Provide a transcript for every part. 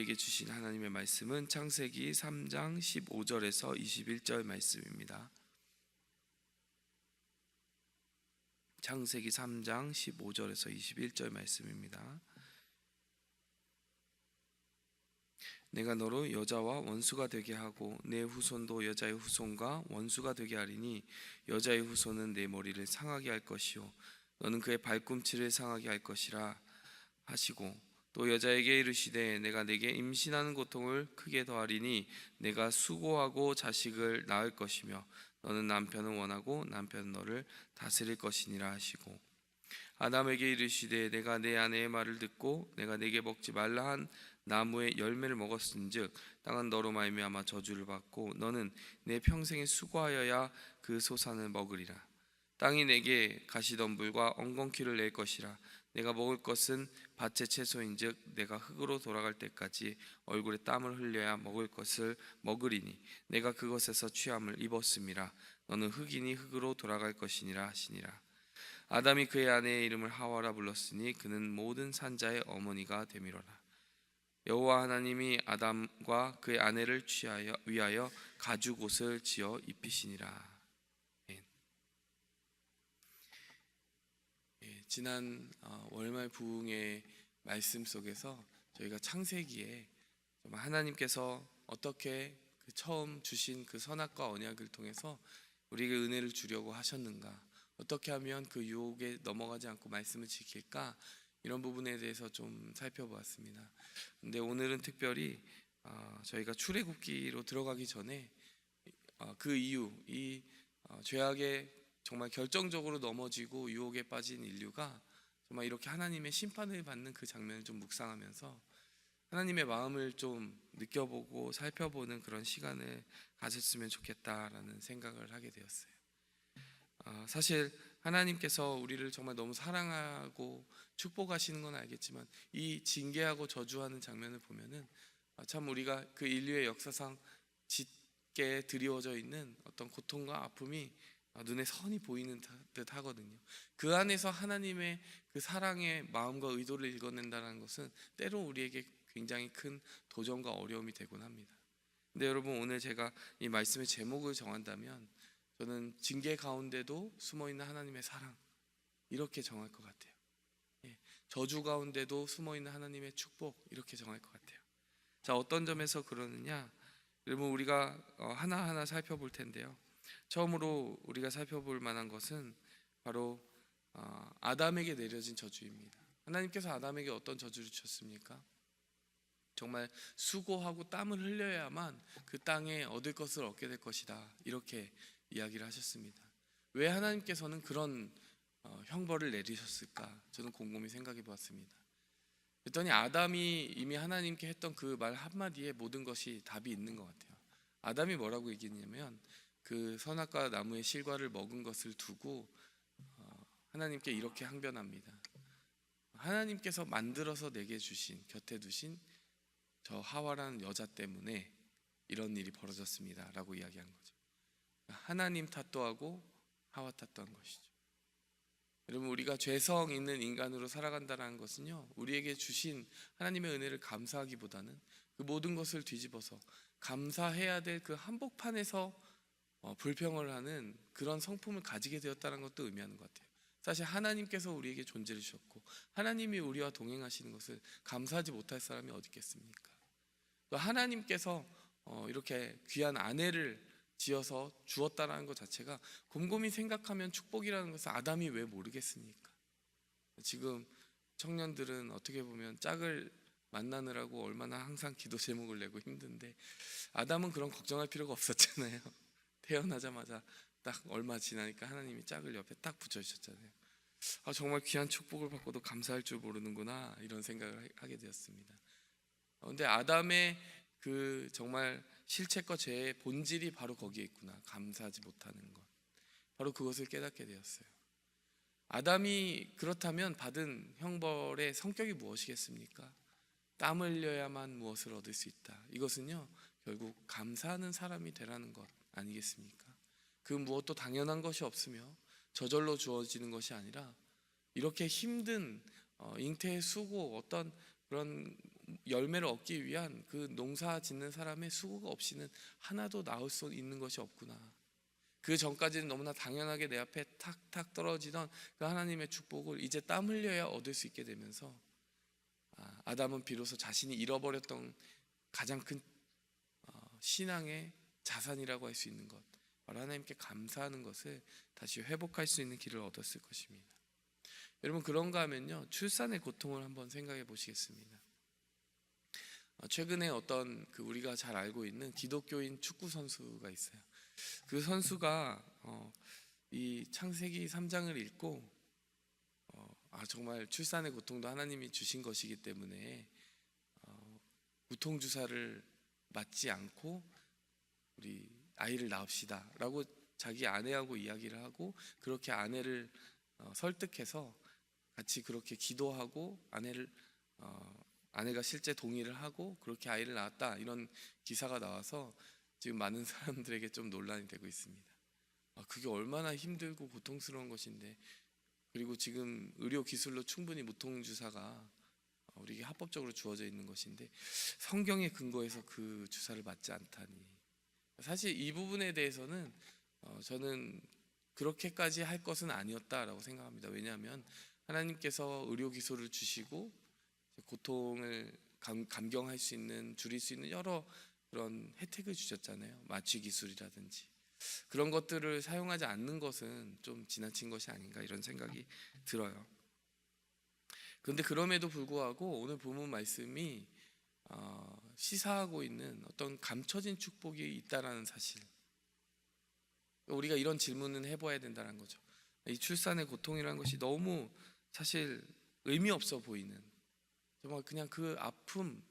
우리에게 주신 하나님의 말씀은 창세기 3장 15절에서 21절 말씀입니다. 창세기 3장 15절에서 21절 말씀입니다. 내가 너로 여자와 원수가 되게 하고 내 후손도 여자의 후손과 원수가 되게 하리니 여자의 후손은 내 머리를 상하게 할 것이요 너는 그의 발꿈치를 상하게 할 것이라 하시고 또 여자에게 이르시되 내가 내게 임신하는 고통을 크게 더하리니 내가 수고하고 자식을 낳을 것이며 너는 남편을 원하고 남편은 너를 다스릴 것이니라 하시고 아담에게 이르시되 내가 내 아내의 말을 듣고 내가 내게 먹지 말라 한 나무의 열매를 먹었은즉 땅은 너로 말미암아 저주를 받고 너는 내 평생에 수고하여야 그 소산을 먹으리라. 땅이 내게 가시덤불과 엉겅퀴를 낼 것이라. 내가 먹을 것은 밭의 채소인즉 내가 흙으로 돌아갈 때까지 얼굴에 땀을 흘려야 먹을 것을 먹으리니 내가 그것에서 취함을 입었음이라. 너는 흙이니 흙으로 돌아갈 것이니라 하시니라. 아담이 그의 아내의 이름을 하와라 불렀으니 그는 모든 산자의 어머니가 되미로라. 여호와 하나님이 아담과 그의 아내를 위하여 가죽 옷을 지어 입히시니라. 지난 월말 부흥의 말씀 속에서 저희가 창세기에 정말 하나님께서 어떻게 그 처음 주신 그 선악과 언약을 통해서 우리에게 은혜를 주려고 하셨는가, 어떻게 하면 그 유혹에 넘어가지 않고 말씀을 지킬까, 이런 부분에 대해서 좀 살펴보았습니다. 근데 오늘은 특별히 저희가 출애굽기로 들어가기 전에 그 이유, 이 죄악에 정말 결정적으로 넘어지고 유혹에 빠진 인류가 정말 이렇게 하나님의 심판을 받는 그 장면을 좀 묵상하면서 하나님의 마음을 좀 느껴보고 살펴보는 그런 시간을 가졌으면 좋겠다라는 생각을 하게 되었어요. 사실 하나님께서 우리를 정말 너무 사랑하고 축복하시는 건 알겠지만 이 징계하고 저주하는 장면을 보면은 참 우리가 그 인류의 역사상 짙게 드리워져 있는 어떤 고통과 아픔이 눈에 선이 보이는 듯 하거든요. 그 안에서 하나님의 그 사랑의 마음과 의도를 읽어낸다는 것은 때로 우리에게 굉장히 큰 도전과 어려움이 되곤 합니다. 근데 여러분, 오늘 제가 이 말씀의 제목을 정한다면 저는 징계 가운데도 숨어있는 하나님의 사랑, 이렇게 정할 것 같아요. 저주 가운데도 숨어있는 하나님의 축복, 이렇게 정할 것 같아요. 자, 어떤 점에서 그러느냐, 여러분, 우리가 하나하나 살펴볼 텐데요. 처음으로 우리가 살펴볼 만한 것은 바로 아담에게 내려진 저주입니다. 하나님께서 아담에게 어떤 저주를 주셨습니까? 정말 수고하고 땀을 흘려야만 그 땅에 얻을 것을 얻게 될 것이다, 이렇게 이야기를 하셨습니다. 왜 하나님께서는 그런 형벌을 내리셨을까? 저는 곰곰이 생각해 보았습니다. 그랬더니 아담이 이미 하나님께 했던 그 말 한마디에 모든 것이 답이 있는 것 같아요. 아담이 뭐라고 얘기했냐면 그 선악과 나무의 실과를 먹은 것을 두고 하나님께 이렇게 항변합니다. 하나님께서 만들어서 내게 주신, 곁에 두신 저 하와라는 여자 때문에 이런 일이 벌어졌습니다 라고 이야기한 거죠. 하나님 탓도 하고 하와 탓도 한 것이죠. 여러분, 우리가 죄성 있는 인간으로 살아간다는 것은요, 우리에게 주신 하나님의 은혜를 감사하기보다는 그 모든 것을 뒤집어서 감사해야 될 그 한복판에서 불평을 하는 그런 성품을 가지게 되었다는 것도 의미하는 것 같아요. 사실 하나님께서 우리에게 존재를 주셨고 하나님이 우리와 동행하시는 것을 감사하지 못할 사람이 어디 있겠습니까? 또 하나님께서 이렇게 귀한 아내를 지어서 주었다는 것 자체가 곰곰이 생각하면 축복이라는 것을 아담이 왜 모르겠습니까? 지금 청년들은 어떻게 보면 짝을 만나느라고 얼마나 항상 기도 제목을 내고 힘든데 아담은 그런 걱정할 필요가 없었잖아요. 태어나자마자 딱 얼마 지나니까 하나님이 짝을 옆에 딱 붙여주셨잖아요. 정말 귀한 축복을 받고도 감사할 줄 모르는구나, 이런 생각을 하게 되었습니다. 그런데 아담의 그 정말 실체과 죄의 본질이 바로 거기에 있구나, 감사하지 못하는 것. 바로 그것을 깨닫게 되었어요. 아담이 그렇다면 받은 형벌의 성격이 무엇이겠습니까? 땀 흘려야만 무엇을 얻을 수 있다. 이것은요, 결국 감사하는 사람이 되라는 것 아니겠습니까? 그 무엇도 당연한 것이 없으며 저절로 주어지는 것이 아니라 이렇게 힘든 잉태의 수고, 어떤 그런 열매를 얻기 위한 그 농사 짓는 사람의 수고가 없이는 하나도 나올 수 있는 것이 없구나. 그 전까지는 너무나 당연하게 내 앞에 탁탁 떨어지던 그 하나님의 축복을 이제 땀 흘려야 얻을 수 있게 되면서 아담은 비로소 자신이 잃어버렸던 가장 큰 신앙의 자산이라고 할 수 있는 것, 바로 하나님께 감사하는 것을 다시 회복할 수 있는 길을 얻었을 것입니다. 여러분, 그런가 하면요, 출산의 고통을 한번 생각해 보시겠습니다. 최근에 어떤 우리가 잘 알고 있는 기독교인 축구 선수가 있어요. 그 선수가 이 창세기 3장을 읽고 정말 출산의 고통도 하나님이 주신 것이기 때문에 무통 주사를 맞지 않고 우리 아이를 낳읍시다 라고 자기 아내하고 이야기를 하고, 그렇게 아내를 설득해서 같이 그렇게 기도하고 아내가 실제 동의를 하고 그렇게 아이를 낳았다, 이런 기사가 나와서 지금 많은 사람들에게 좀 논란이 되고 있습니다. 그게 얼마나 힘들고 고통스러운 것인데, 그리고 지금 의료 기술로 충분히 무통 주사가 우리에게 합법적으로 주어져 있는 것인데 성경의 근거에서 그 주사를 맞지 않다니. 사실 이 부분에 대해서는 저는 그렇게까지 할 것은 아니었다라고 생각합니다. 왜냐하면 하나님께서 의료 기술을 주시고 고통을 감경할 수 있는, 줄일 수 있는 여러 그런 혜택을 주셨잖아요. 마취 기술이라든지 그런 것들을 사용하지 않는 것은 좀 지나친 것이 아닌가, 이런 생각이 들어요. 그런데 그럼에도 불구하고 오늘 본문 말씀이 시사하고 있는 어떤 감춰진 축복이 있다라는 사실, 우리가 이런 질문은 해봐야 된다는 거죠. 이 출산의 고통이라는 것이 너무 사실 의미 없어 보이는, 정말 그냥 그 아픔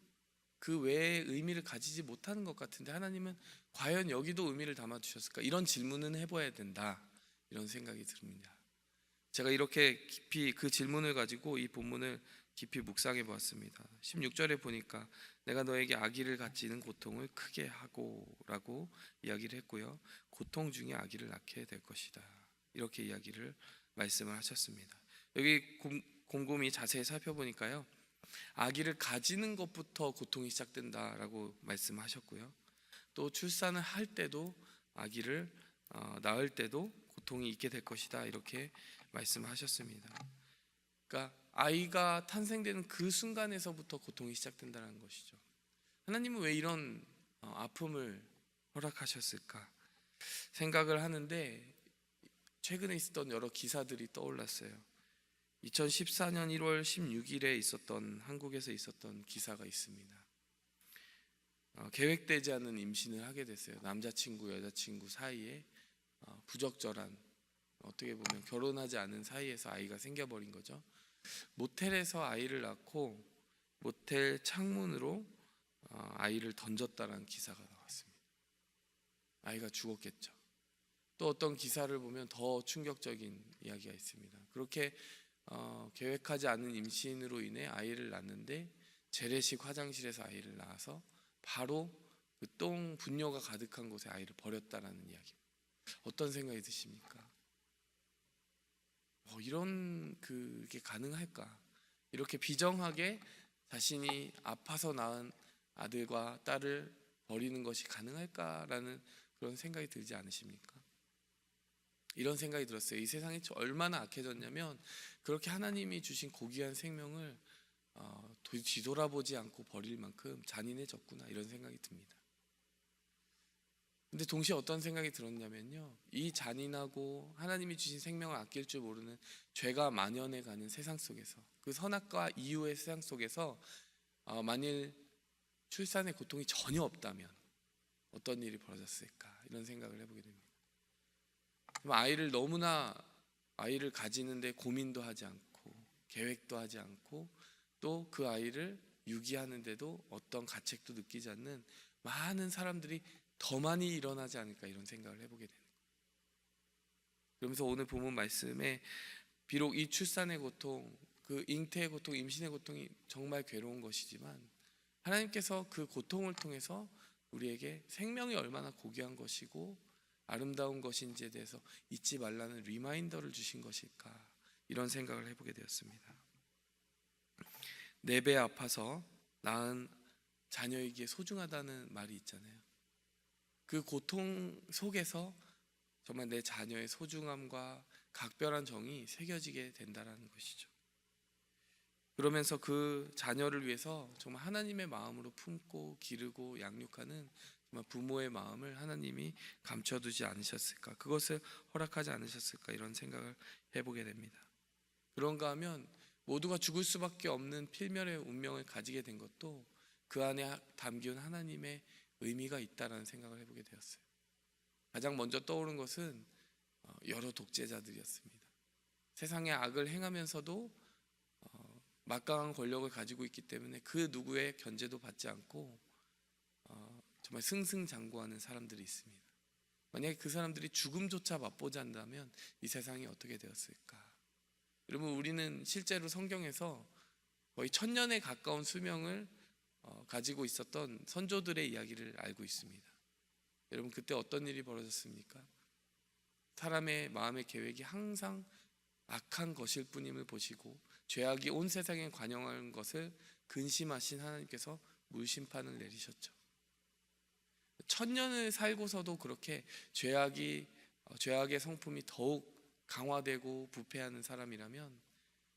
그 외에 의미를 가지지 못하는 것 같은데 하나님은 과연 여기도 의미를 담아 주셨을까? 이런 질문은 해봐야 된다, 이런 생각이 듭니다. 제가 이렇게 깊이 그 질문을 가지고 이 본문을 깊이 묵상해 보았습니다. 16절에 보니까 내가 너에게 아기를 갖지는 고통을 크게 하고 라고 이야기를 했고요, 고통 중에 아기를 낳게 될 것이다, 이렇게 이야기를 말씀을 하셨습니다. 여기 곰곰이 자세히 살펴보니까요, 아기를 가지는 것부터 고통이 시작된다라고 말씀하셨고요, 또 출산을 할 때도 아기를 낳을 때도 고통이 있게 될 것이다, 이렇게 말씀하셨습니다. 그러니까 아이가 탄생되는 그 순간에서부터 고통이 시작된다는 것이죠. 하나님은 왜 이런 아픔을 허락하셨을까 생각을 하는데 최근에 있었던 여러 기사들이 떠올랐어요. 2014년 1월 16일에 있었던, 한국에서 있었던 기사가 있습니다. 계획되지 않은 임신을 하게 됐어요. 남자친구 여자친구 사이에 부적절한, 어떻게 보면 결혼하지 않은 사이에서 아이가 생겨버린 거죠. 모텔에서 아이를 낳고 모텔 창문으로 아이를 던졌다는 기사가 나왔습니다. 아이가 죽었겠죠. 또 어떤 기사를 보면 더 충격적인 이야기가 있습니다. 그렇게 계획하지 않은 임신으로 인해 아이를 낳는데 재래식 화장실에서 아이를 낳아서 바로 그 똥 분뇨가 가득한 곳에 아이를 버렸다라는 이야기입니다. 어떤 생각이 드십니까? 이런 그게 가능할까? 이렇게 비정하게 자신이 아파서 낳은 아들과 딸을 버리는 것이 가능할까라는 그런 생각이 들지 않으십니까? 이런 생각이 들었어요. 이 세상이 얼마나 악해졌냐면 그렇게 하나님이 주신 고귀한 생명을 뒤돌아보지 않고 버릴 만큼 잔인해졌구나, 이런 생각이 듭니다. 근데 동시에 어떤 생각이 들었냐면요, 이 잔인하고 하나님이 주신 생명을 아낄 줄 모르는 죄가 만연해가는 세상 속에서, 그 선악과 이유의 세상 속에서 만일 출산의 고통이 전혀 없다면 어떤 일이 벌어졌을까, 이런 생각을 해보게 됩니다. 아이를 가지는데 고민도 하지 않고 계획도 하지 않고 또 그 아이를 유기하는데도 어떤 가책도 느끼지 않는 많은 사람들이 더 많이 일어나지 않을까, 이런 생각을 해보게 되는 거예요. 그러면서 오늘 본문 말씀에 비록 이 출산의 고통, 그 잉태의 고통, 임신의 고통이 정말 괴로운 것이지만 하나님께서 그 고통을 통해서 우리에게 생명이 얼마나 고귀한 것이고 아름다운 것인지에 대해서 잊지 말라는 리마인더를 주신 것일까, 이런 생각을 해보게 되었습니다. 4배 아파서 낳은 자녀에게 소중하다는 말이 있잖아요. 그 고통 속에서 정말 내 자녀의 소중함과 각별한 정이 새겨지게 된다라는 것이죠. 그러면서 그 자녀를 위해서 정말 하나님의 마음으로 품고 기르고 양육하는 정말 부모의 마음을 하나님이 감춰두지 않으셨을까, 그것을 허락하지 않으셨을까, 이런 생각을 해보게 됩니다. 그런가 하면 모두가 죽을 수밖에 없는 필멸의 운명을 가지게 된 것도 그 안에 담긴 하나님의 의미가 있다라는 생각을 해보게 되었어요. 가장 먼저 떠오른 것은 여러 독재자들이었습니다. 세상의 악을 행하면서도 막강한 권력을 가지고 있기 때문에 그 누구의 견제도 받지 않고 정말 승승장구하는 사람들이 있습니다. 만약에 그 사람들이 죽음조차 맛보지 않는다면 이 세상이 어떻게 되었을까? 여러분, 우리는 실제로 성경에서 거의 1000년에 가까운 수명을 가지고 있었던 선조들의 이야기를 알고 있습니다. 여러분, 그때 어떤 일이 벌어졌습니까? 사람의 마음의 계획이 항상 악한 것일 뿐임을 보시고 죄악이 온 세상에 관영한 것을 근심하신 하나님께서 물심판을 내리셨죠. 1000년을 살고서도 그렇게 죄악의 성품이 더욱 강화되고 부패하는 사람이라면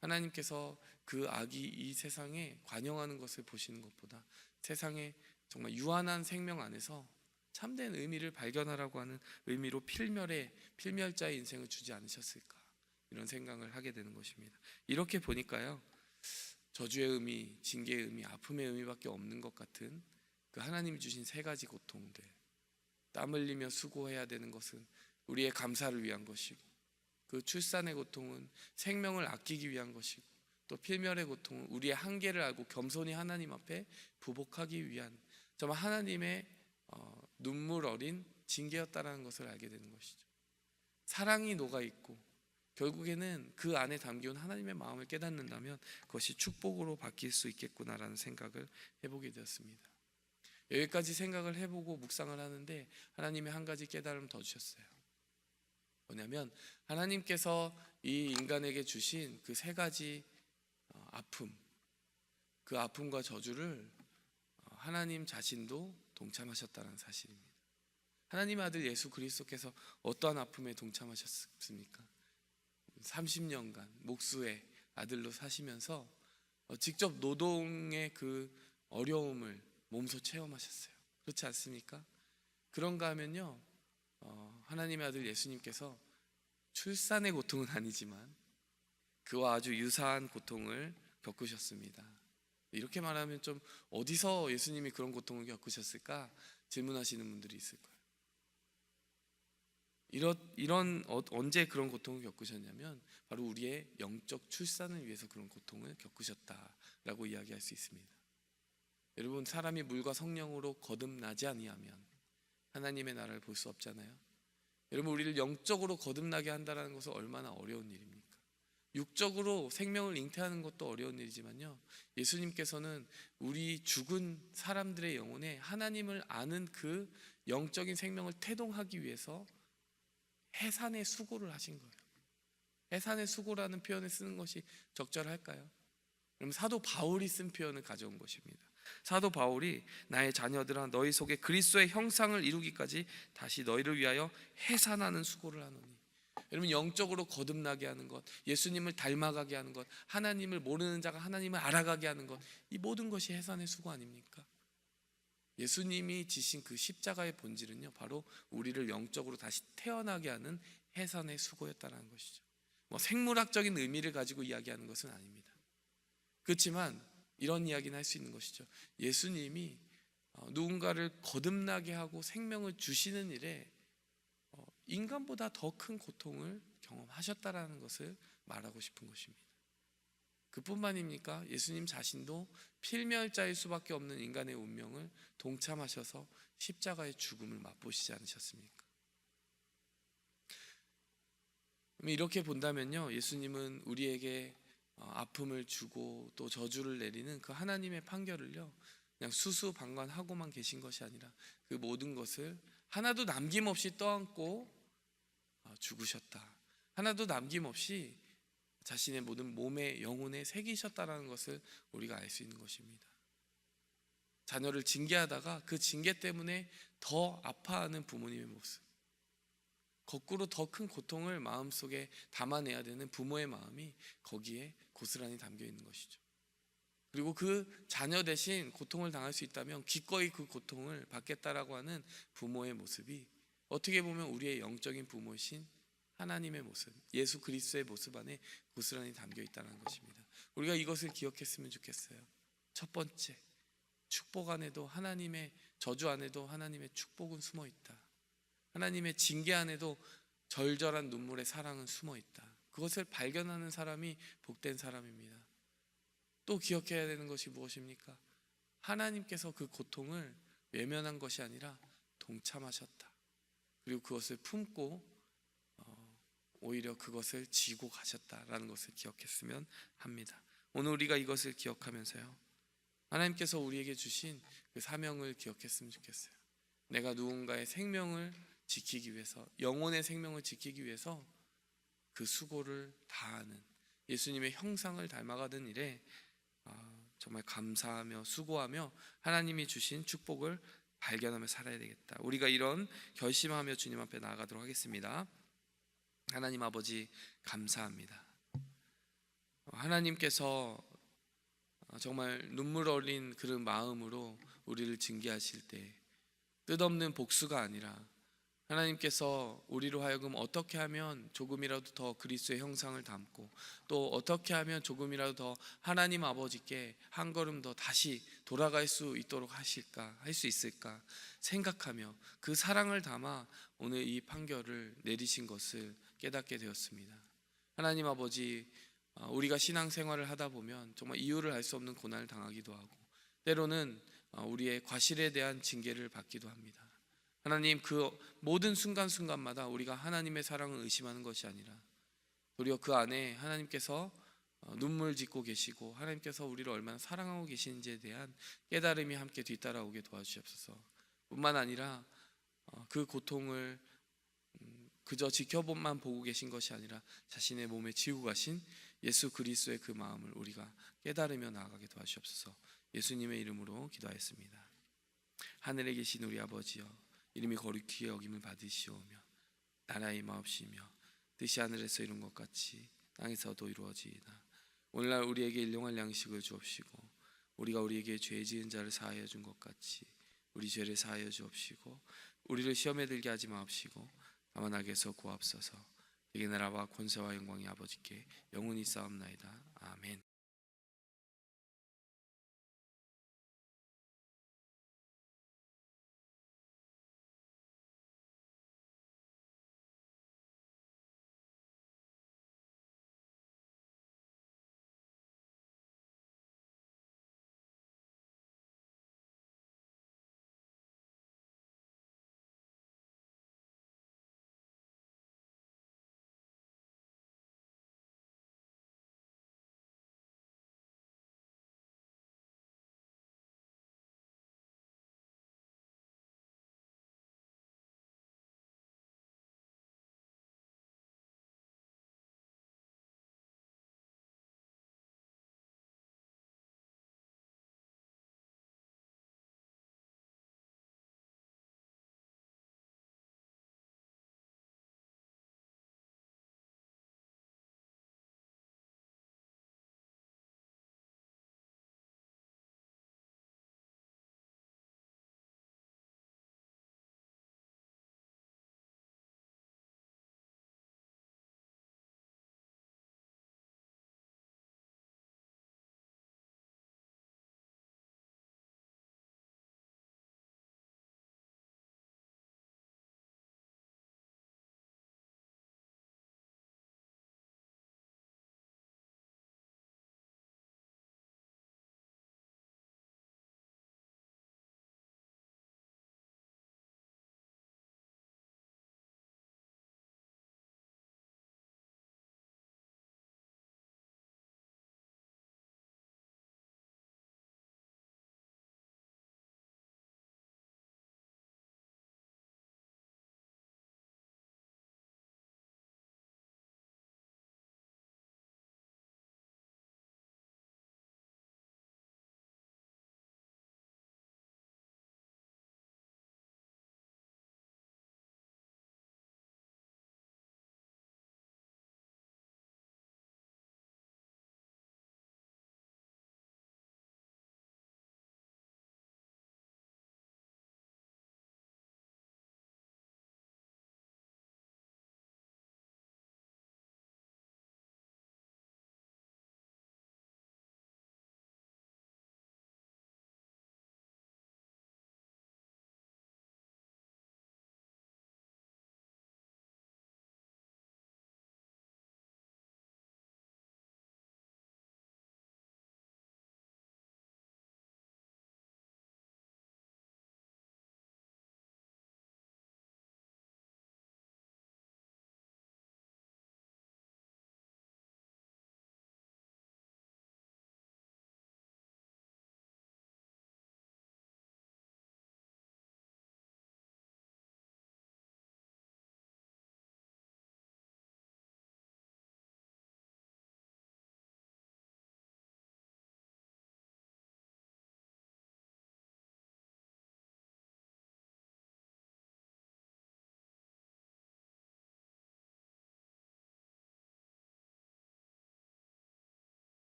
하나님께서 그 악이 이 세상에 관영하는 것을 보시는 것보다 세상에 정말 유한한 생명 안에서 참된 의미를 발견하라고 하는 의미로 필멸자의 인생을 주지 않으셨을까, 이런 생각을 하게 되는 것입니다. 이렇게 보니까요, 저주의 의미, 징계의 의미, 아픔의 의미밖에 없는 것 같은 그 하나님이 주신 세 가지 고통들, 땀 흘리며 수고해야 되는 것은 우리의 감사를 위한 것이고, 그 출산의 고통은 생명을 아끼기 위한 것이고, 또 필멸의 고통은 우리의 한계를 알고 겸손히 하나님 앞에 부복하기 위한 정말 하나님의 눈물 어린 징계였다라는 것을 알게 되는 것이죠. 사랑이 녹아있고 결국에는 그 안에 담겨온 하나님의 마음을 깨닫는다면 그것이 축복으로 바뀔 수 있겠구나라는 생각을 해보게 되었습니다. 여기까지 생각을 해보고 묵상을 하는데 하나님의 한 가지 깨달음 더 주셨어요. 뭐냐면 하나님께서 이 인간에게 주신 그 세 가지 아픔, 그 아픔과 저주를 하나님 자신도 동참하셨다는 사실입니다. 하나님의 아들 예수 그리스도께서 어떠한 아픔에 동참하셨습니까? 30년간 목수의 아들로 사시면서 직접 노동의 그 어려움을 몸소 체험하셨어요. 그렇지 않습니까? 그런가 하면요, 하나님의 아들 예수님께서 출산의 고통은 아니지만 그와 아주 유사한 고통을 겪으셨습니다. 이렇게 말하면 좀 어디서 예수님이 그런 고통을 겪으셨을까 질문하시는 분들이 있을 거예요. 언제 그런 고통을 겪으셨냐면 바로 우리의 영적 출산을 위해서 그런 고통을 겪으셨다라고 이야기할 수 있습니다. 여러분, 사람이 물과 성령으로 거듭나지 아니하면 하나님의 나라를 볼 수 없잖아요. 여러분, 우리를 영적으로 거듭나게 한다는 것은 얼마나 어려운 일입니까? 육적으로 생명을 잉태하는 것도 어려운 일이지만요, 예수님께서는 우리 죽은 사람들의 영혼에 하나님을 아는 그 영적인 생명을 태동하기 위해서 해산의 수고를 하신 거예요. 해산의 수고라는 표현을 쓰는 것이 적절할까요? 그럼 사도 바울이 쓴 표현을 가져온 것입니다. 사도 바울이 나의 자녀들아 너희 속에 그리스도의 형상을 이루기까지 다시 너희를 위하여 해산하는 수고를 하노니. 여러분, 영적으로 거듭나게 하는 것, 예수님을 닮아가게 하는 것, 하나님을 모르는 자가 하나님을 알아가게 하는 것, 이 모든 것이 해산의 수고 아닙니까? 예수님이 지신 그 십자가의 본질은요, 바로 우리를 영적으로 다시 태어나게 하는 해산의 수고였다는 것이죠. 생물학적인 의미를 가지고 이야기하는 것은 아닙니다. 그렇지만 이런 이야기는 할 수 있는 것이죠. 예수님이 누군가를 거듭나게 하고 생명을 주시는 일에 인간보다 더 큰 고통을 경험하셨다라는 것을 말하고 싶은 것입니다. 그뿐만입니까? 예수님 자신도 필멸자일 수밖에 없는 인간의 운명을 동참하셔서 십자가의 죽음을 맛보시지 않으셨습니까? 이렇게 본다면요, 예수님은 우리에게 아픔을 주고 또 저주를 내리는 그 하나님의 판결을요, 그냥 수수방관하고만 계신 것이 아니라 그 모든 것을 하나도 남김없이 떠안고 죽으셨다, 하나도 남김없이 자신의 모든 몸에 영혼에 새기셨다라는 것을 우리가 알 수 있는 것입니다. 자녀를 징계하다가 그 징계 때문에 더 아파하는 부모님의 모습, 거꾸로 더 큰 고통을 마음속에 담아내야 되는 부모의 마음이 거기에 고스란히 담겨 있는 것이죠. 그리고 그 자녀 대신 고통을 당할 수 있다면 기꺼이 그 고통을 받겠다라고 하는 부모의 모습이 어떻게 보면 우리의 영적인 부모이신 하나님의 모습, 예수 그리스도의 모습 안에 고스란히 담겨 있다는 것입니다. 우리가 이것을 기억했으면 좋겠어요. 첫 번째, 축복 안에도 하나님의, 저주 안에도 하나님의 축복은 숨어 있다. 하나님의 징계 안에도 절절한 눈물의 사랑은 숨어 있다. 그것을 발견하는 사람이 복된 사람입니다. 또 기억해야 되는 것이 무엇입니까? 하나님께서 그 고통을 외면한 것이 아니라 동참하셨다. 그리고 그것을 품고 오히려 그것을 지고 가셨다라는 것을 기억했으면 합니다. 오늘 우리가 이것을 기억하면서요, 하나님께서 우리에게 주신 그 사명을 기억했으면 좋겠어요. 내가 누군가의 생명을 지키기 위해서, 영혼의 생명을 지키기 위해서 그 수고를 다하는, 예수님의 형상을 닮아가는 일에 정말 감사하며 수고하며 하나님이 주신 축복을 발견하며 살아야 되겠다. 우리가 이런 결심하며 주님 앞에 나아가도록 하겠습니다. 하나님 아버지, 감사합니다. 하나님께서 정말 눈물 어린 그런 마음으로 우리를 징계하실 때 뜻없는 복수가 아니라 하나님께서 우리로 하여금 어떻게 하면 조금이라도 더 그리스도의 형상을 담고, 또 어떻게 하면 조금이라도 더 하나님 아버지께 한 걸음 더 다시 돌아갈 수 있도록 하실까, 할 수 있을까 생각하며 그 사랑을 담아 오늘 이 판결을 내리신 것을 깨닫게 되었습니다. 하나님 아버지, 우리가 신앙생활을 하다 보면 정말 이유를 알 수 없는 고난을 당하기도 하고, 때로는 우리의 과실에 대한 징계를 받기도 합니다. 하나님, 그 모든 순간순간마다 우리가 하나님의 사랑을 의심하는 것이 아니라 도리어 그 안에 하나님께서 눈물 짓고 계시고 하나님께서 우리를 얼마나 사랑하고 계시는지에 대한 깨달음이 함께 뒤따라오게 도와주시옵소서. 뿐만 아니라 그 고통을 그저 지켜보만 보고 계신 것이 아니라 자신의 몸에 지우고 가신 예수 그리스도의 그 마음을 우리가 깨달으며 나아가게 도와주시옵소서. 예수님의 이름으로 기도하였습니다. 하늘에 계신 우리 아버지여, 이름이 거룩히 여김을 받으시오며 나라의 마옵시며 뜻이 하늘에서 이룬 것 같이 땅에서도 이루어지이다. 오늘날 우리에게 일용할 양식을 주옵시고, 우리가 우리에게 죄 지은 자를 사하여 준 것 같이 우리 죄를 사하여 주옵시고, 우리를 시험에 들게 하지 마옵시고 다만 악에서 구하옵소서. 되게 나라와 권세와 영광이 아버지께 영원히 싸움나이다. 아멘.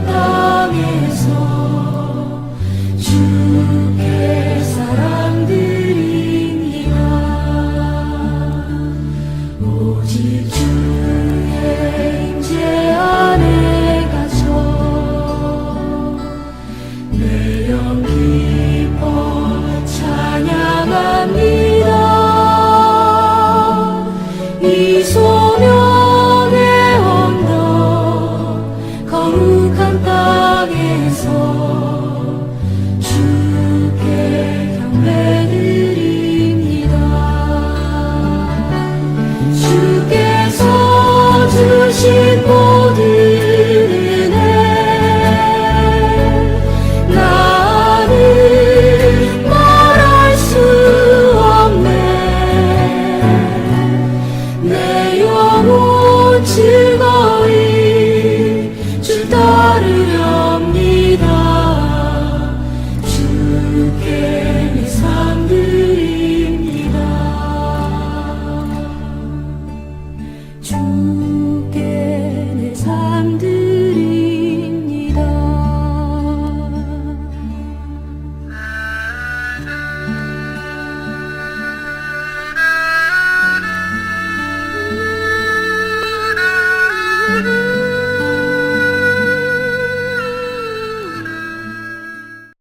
땅에서